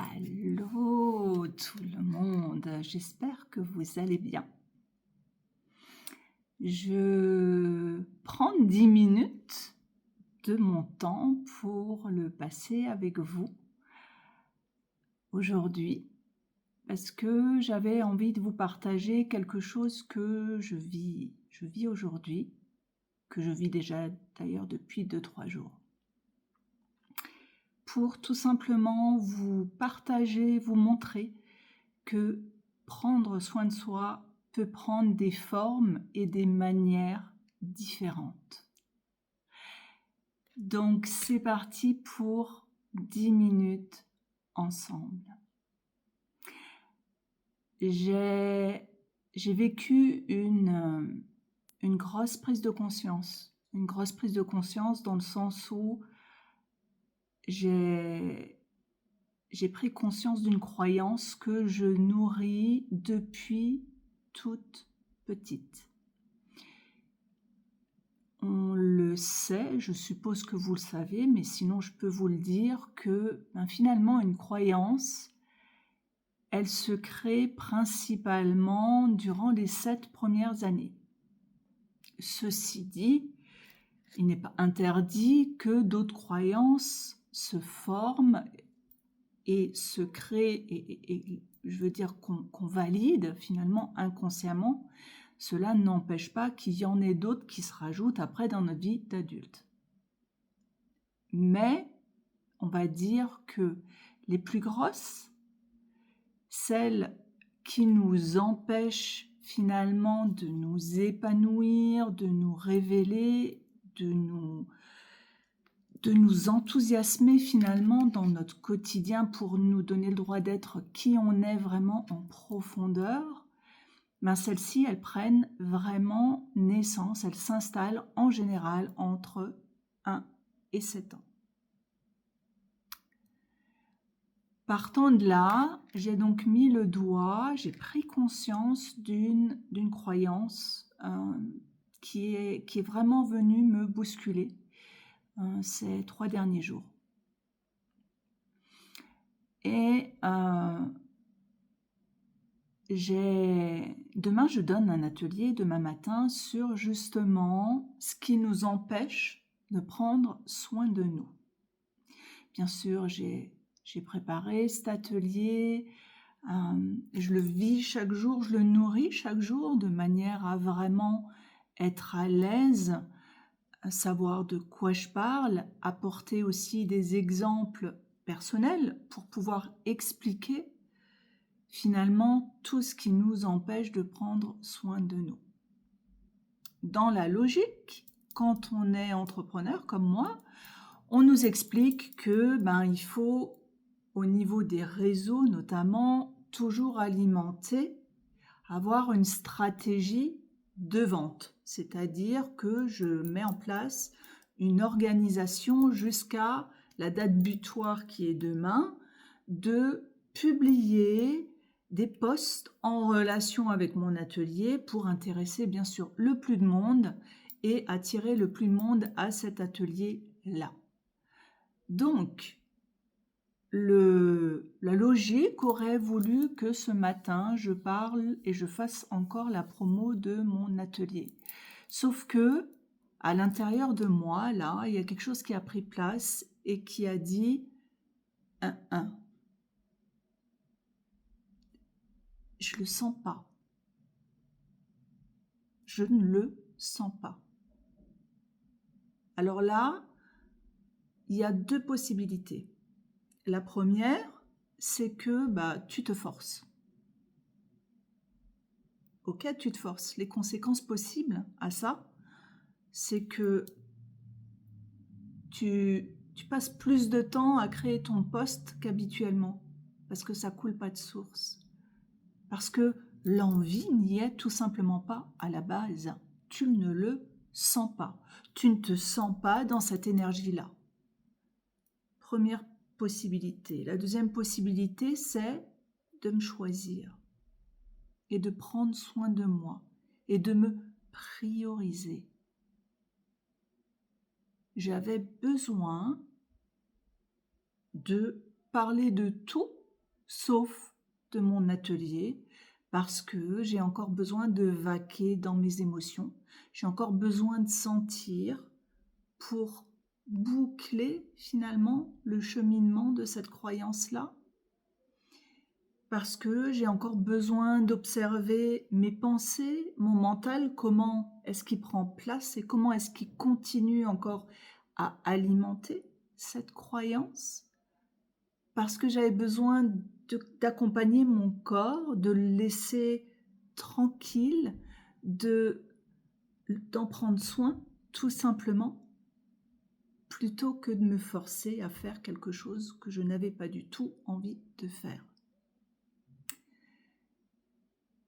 Allô tout le monde, j'espère que vous allez bien. Je prends 10 minutes de mon temps pour le passer avec vous aujourd'hui parce que j'avais envie de vous partager quelque chose que je vis aujourd'hui, que je vis déjà d'ailleurs depuis 2-3 jours. Pour tout simplement vous partager, vous montrer que prendre soin de soi peut prendre des formes et des manières différentes. Donc c'est parti pour 10 minutes ensemble. J'ai vécu une grosse prise de conscience. Une grosse prise de conscience dans le sens où j'ai pris conscience d'une croyance que je nourris depuis toute petite. On le sait, je suppose que vous le savez, mais sinon je peux vous le dire que finalement une croyance, elle se crée principalement durant les 7 premières années. Ceci dit, il n'est pas interdit que d'autres croyances se forment et se créent, et je veux dire qu'on valide finalement inconsciemment. Cela n'empêche pas qu'il y en ait d'autres qui se rajoutent après dans notre vie d'adulte. Mais on va dire que les plus grosses, celles qui nous empêchent finalement de nous épanouir, de nous révéler, de nous enthousiasmer finalement dans notre quotidien pour nous donner le droit d'être qui on est vraiment en profondeur, celles-ci, elles prennent vraiment naissance, elles s'installent en général entre 1 et 7 ans. Partant de là, j'ai donc mis le doigt, j'ai pris conscience d'une croyance qui est vraiment venue me bousculer ces 3 derniers jours. Et demain, je donne un atelier demain matin sur justement ce qui nous empêche de prendre soin de nous. Bien sûr, j'ai préparé cet atelier, je le vis chaque jour, je le nourris chaque jour de manière à vraiment être à l'aise, à savoir de quoi je parle, apporter aussi des exemples personnels pour pouvoir expliquer finalement tout ce qui nous empêche de prendre soin de nous. Dans la logique, quand on est entrepreneur comme moi, on nous explique que il faut, au niveau des réseaux notamment, toujours alimenter, avoir une stratégie de vente. C'est-à-dire que je mets en place une organisation jusqu'à la date butoir qui est demain, de publier des posts en relation avec mon atelier pour intéresser bien sûr le plus de monde et attirer le plus de monde à cet atelier-là. Donc, la logique aurait voulu que ce matin, je parle et je fasse encore la promo de mon atelier. Sauf que, à l'intérieur de moi, là, il y a quelque chose qui a pris place et qui a dit « Je le sens pas. Je ne le sens pas. » Alors là, il y a 2 possibilités. La première, c'est que tu te forces. Ok, tu te forces. Les conséquences possibles à ça, c'est que tu passes plus de temps à créer ton post qu'habituellement, parce que ça coule pas de source. Parce que l'envie n'y est tout simplement pas à la base. Tu ne le sens pas. Tu ne te sens pas dans cette énergie-là. Première possibilité. La deuxième possibilité, c'est de me choisir et de prendre soin de moi et de me prioriser. J'avais besoin de parler de tout sauf de mon atelier, parce que j'ai encore besoin de vaquer dans mes émotions. J'ai encore besoin de sentir pour boucler finalement le cheminement de cette croyance-là. Parce que j'ai encore besoin d'observer mes pensées, mon mental, comment est-ce qu'il prend place et comment est-ce qu'il continue encore à alimenter cette croyance. Parce que j'avais besoin d'accompagner mon corps, de le laisser tranquille, d'en prendre soin, tout simplement, plutôt que de me forcer à faire quelque chose que je n'avais pas du tout envie de faire.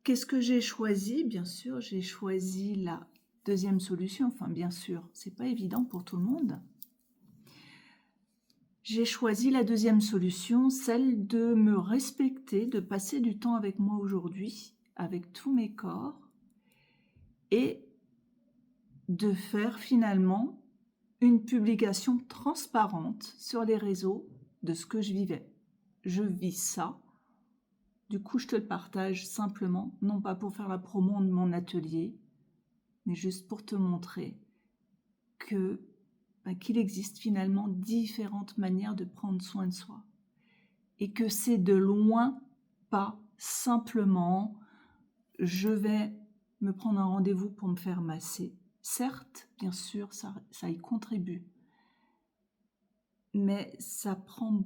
Qu'est-ce que j'ai choisi? Bien sûr, j'ai choisi la deuxième solution. Enfin, bien sûr, c'est pas évident pour tout le monde. J'ai choisi la deuxième solution, celle de me respecter, de passer du temps avec moi aujourd'hui, avec tous mes corps, et de faire finalement une publication transparente sur les réseaux de ce que je vivais. Je vis ça. Du coup, je te le partage simplement, non pas pour faire la promo de mon atelier, mais juste pour te montrer qu'il existe finalement différentes manières de prendre soin de soi. Et que c'est de loin pas simplement je vais me prendre un rendez-vous pour me faire masser. Certes, bien sûr, ça y contribue. Mais ça prend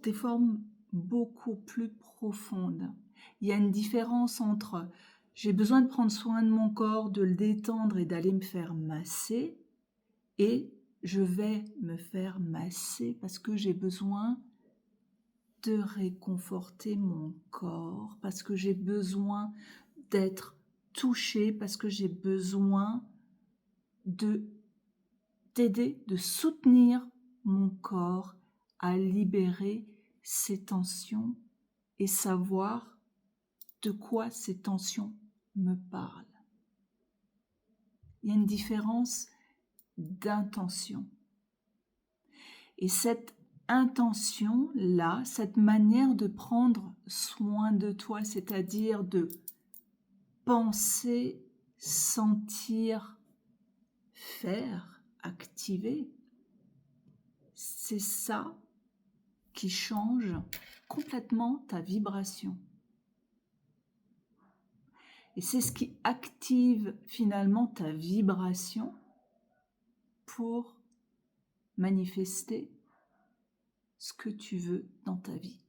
des formes beaucoup plus profondes. Il y a une différence entre j'ai besoin de prendre soin de mon corps, de le détendre et d'aller me faire masser, et je vais me faire masser parce que j'ai besoin de réconforter mon corps, parce que j'ai besoin d'être touchée, parce que j'ai besoin d'aider, de soutenir mon corps à libérer ses tensions et savoir de quoi ces tensions me parlent. Il y a une différence d'intention. Et cette intention-là, cette manière de prendre soin de toi, c'est-à-dire de penser, sentir, faire, activer, c'est ça qui change complètement ta vibration. Et c'est ce qui active finalement ta vibration pour manifester ce que tu veux dans ta vie.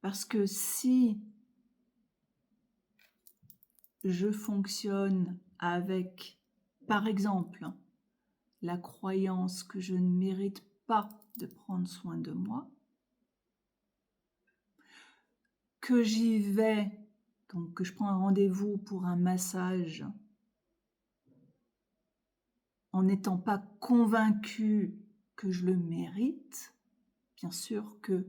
Parce que si je fonctionne avec, par exemple, la croyance que je ne mérite pas de prendre soin de moi, que j'y vais, donc que je prends un rendez-vous pour un massage en n'étant pas convaincue que je le mérite, bien sûr que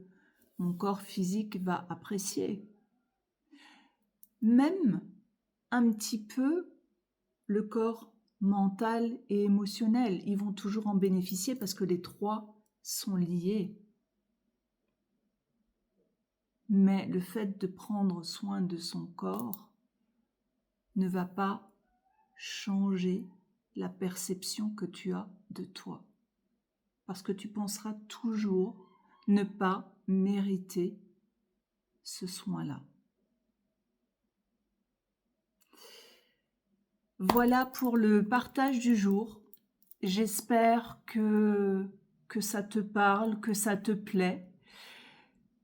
mon corps physique va apprécier. Même un petit peu le corps mental et émotionnel, ils vont toujours en bénéficier parce que les trois sont liés. Mais le fait de prendre soin de son corps ne va pas changer la perception que tu as de toi. Parce que tu penseras toujours ne pas mériter ce soin-là. Voilà pour le partage du jour. J'espère que ça te parle, que ça te plaît.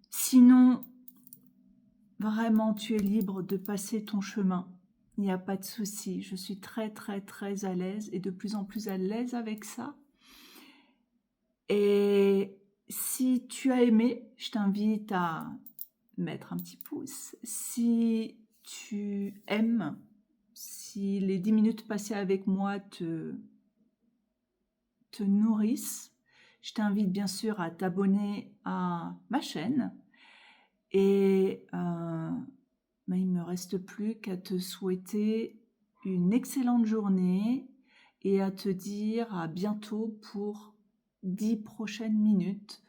Sinon, vraiment, tu es libre de passer ton chemin. Il n'y a pas de souci. Je suis très, très, très à l'aise et de plus en plus à l'aise avec ça. Et si tu as aimé, je t'invite à mettre un petit pouce. Si tu aimes, si les 10 minutes passées avec moi te nourrissent, je t'invite bien sûr à t'abonner à ma chaîne. Et il ne me reste plus qu'à te souhaiter une excellente journée et à te dire à bientôt pour 10 prochaines minutes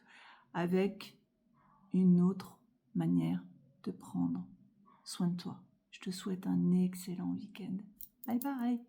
avec une autre manière de prendre soin de toi. Je te souhaite un excellent week-end. Bye bye.